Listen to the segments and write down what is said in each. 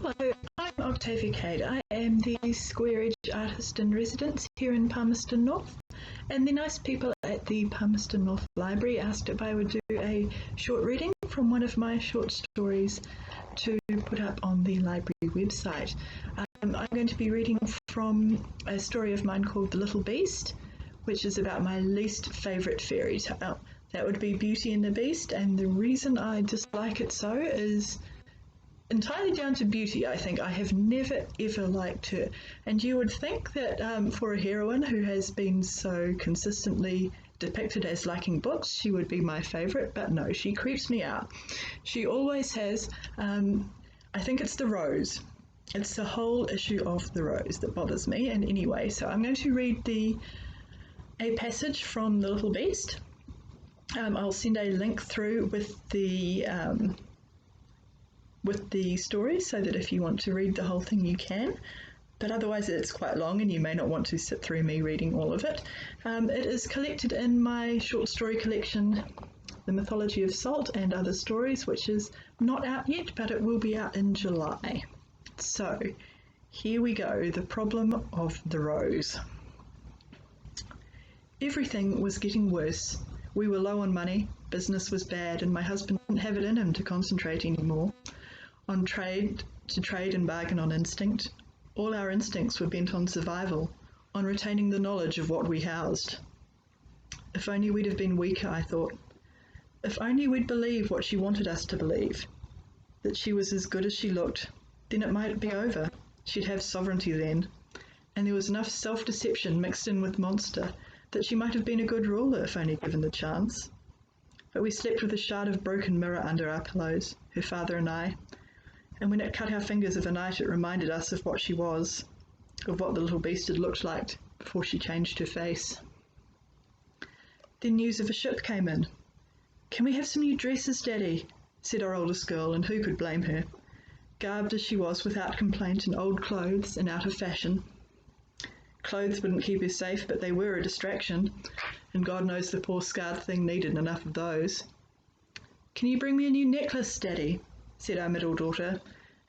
Hello, I'm Octavia Cade. I am the Square Edge Artist in Residence here in Palmerston North. And the nice people at the Palmerston North Library asked if I would do a short reading from one of my short stories to put up on the library website. I'm going to be reading from a story of mine called The Little Beast, which is about my least favourite fairy tale. That would be Beauty and the Beast, and the reason I dislike it so is entirely down to Beauty. I think I have never ever liked her, and you would think that for a heroine who has been so consistently depicted as liking books, she would be my favourite, but no, she creeps me out. She always has. I think it's the rose. It's the whole issue of the rose that bothers me. And anyway, so I'm going to read a passage from The Little Beast. I'll send a link through with the story so that if you want to read the whole thing you can, but otherwise it's quite long and you may not want to sit through me reading all of it. It is collected in my short story collection, The Mythology of Salt and Other Stories, which is not out yet, but it will be out in July. So here we go, The Problem of the Rose. Everything was getting worse. We were low on money, business was bad, and my husband didn't have it in him to concentrate anymore. To trade and bargain on instinct. All our instincts were bent on survival, on retaining the knowledge of what we housed. If only we'd have been weaker, I thought. If only we'd believe what she wanted us to believe, that she was as good as she looked, then it might be over. She'd have sovereignty then, and there was enough self-deception mixed in with monster that she might have been a good ruler if only given the chance. But we slept with a shard of broken mirror under our pillows, her father and I, and when it cut our fingers of a night it reminded us of what she was, of what the little beast had looked like before she changed her face. Then news of a ship came in. "Can we have some new dresses, Daddy?" said our oldest girl, and who could blame her, garbed as she was without complaint in old clothes and out of fashion. Clothes wouldn't keep her safe, but they were a distraction, and God knows the poor scarred thing needed enough of those. "Can you bring me a new necklace, Daddy?" said our middle daughter,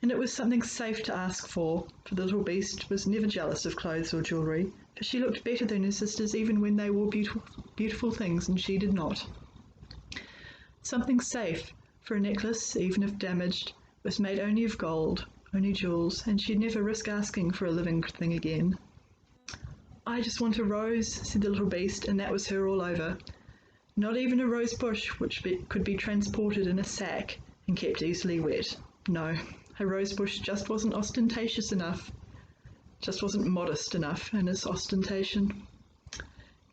and it was something safe to ask for the little beast was never jealous of clothes or jewellery, for she looked better than her sisters even when they wore beautiful things and she did not. Something safe, for a necklace, even if damaged, was made only of gold, only jewels, and she'd never risk asking for a living thing again. "I just want a rose," said the little beast, and that was her all over. Not even a rose bush which could be transported in a sack and kept easily wet. No, a rose bush just wasn't ostentatious enough, just wasn't modest enough in its ostentation.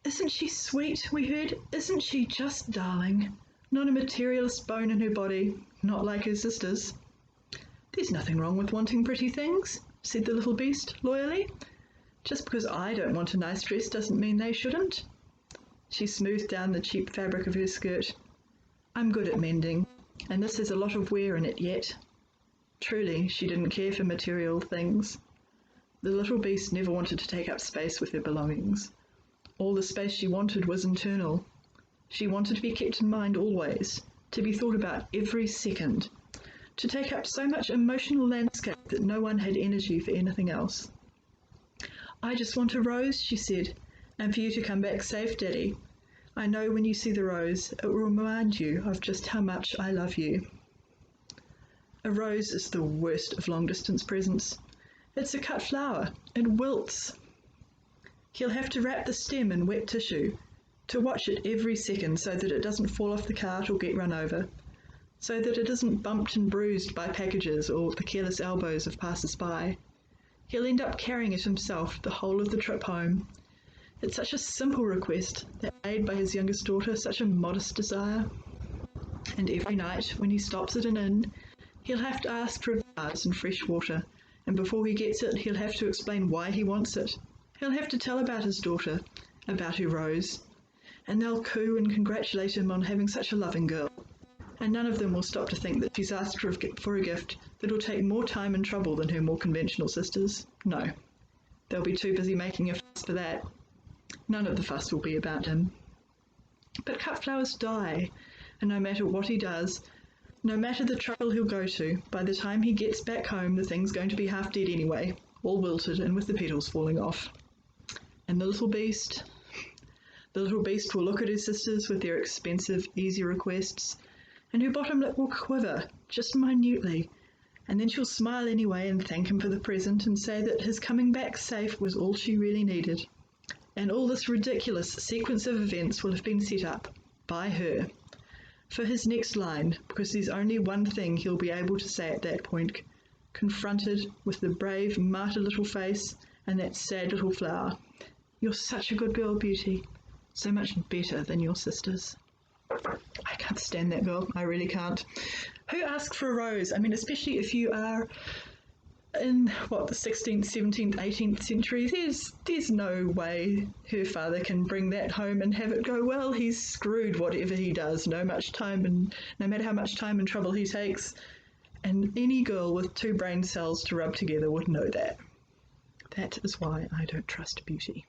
"Isn't she sweet?" we heard. "Isn't she just darling? Not a materialist bone in her body, not like her sisters." "There's nothing wrong with wanting pretty things," said the little beast loyally. "Just because I don't want a nice dress doesn't mean they shouldn't." She smoothed down the cheap fabric of her skirt. "I'm good at mending, and this has a lot of wear in it yet." Truly, she didn't care for material things. The little beast never wanted to take up space with her belongings. All the space she wanted was internal. She wanted to be kept in mind always, to be thought about every second, to take up so much emotional landscape that no one had energy for anything else. "I just want a rose," she said, "and for you to come back safe, Daddy. I know when you see the rose, it will remind you of just how much I love you." A rose is the worst of long-distance presents. It's a cut flower. It wilts. He'll have to wrap the stem in wet tissue, to watch it every second so that it doesn't fall off the cart or get run over, so that it isn't bumped and bruised by packages or the careless elbows of passers-by. He'll end up carrying it himself the whole of the trip home. It's such a simple request, that made by his youngest daughter, such a modest desire. And every night, when he stops at an inn, he'll have to ask for a vase and fresh water, and before he gets it, he'll have to explain why he wants it. He'll have to tell about his daughter, about her rose, and they'll coo and congratulate him on having such a loving girl. And none of them will stop to think that she's asked for a gift that'll take more time and trouble than her more conventional sisters. No, they'll be too busy making a fuss for that. None of the fuss will be about him. But cut flowers die, and no matter what he does, No matter the trouble he'll go to, by the time he gets back home, the thing's going to be half dead anyway, all wilted and with the petals falling off. And the little beast will look at her sisters with their expensive, easy requests, and her bottom lip will quiver, just minutely, and then she'll smile anyway and thank him for the present and say that his coming back safe was all she really needed. And all this ridiculous sequence of events will have been set up by her for his next line, because there's only one thing he'll be able to say at that point, confronted with the brave, martyr little face and that sad little flower. You're such a good girl, Beauty. So much better than your sisters. I can't stand that girl. I really can't. Who asks for a rose? I mean, especially if you are in, the 16th, 17th, 18th century, there's no way her father can bring that home and have it go well. He's screwed whatever he does, no matter how much time and trouble he takes. And any girl with 2 brain cells to rub together would know that. That is why I don't trust Beauty.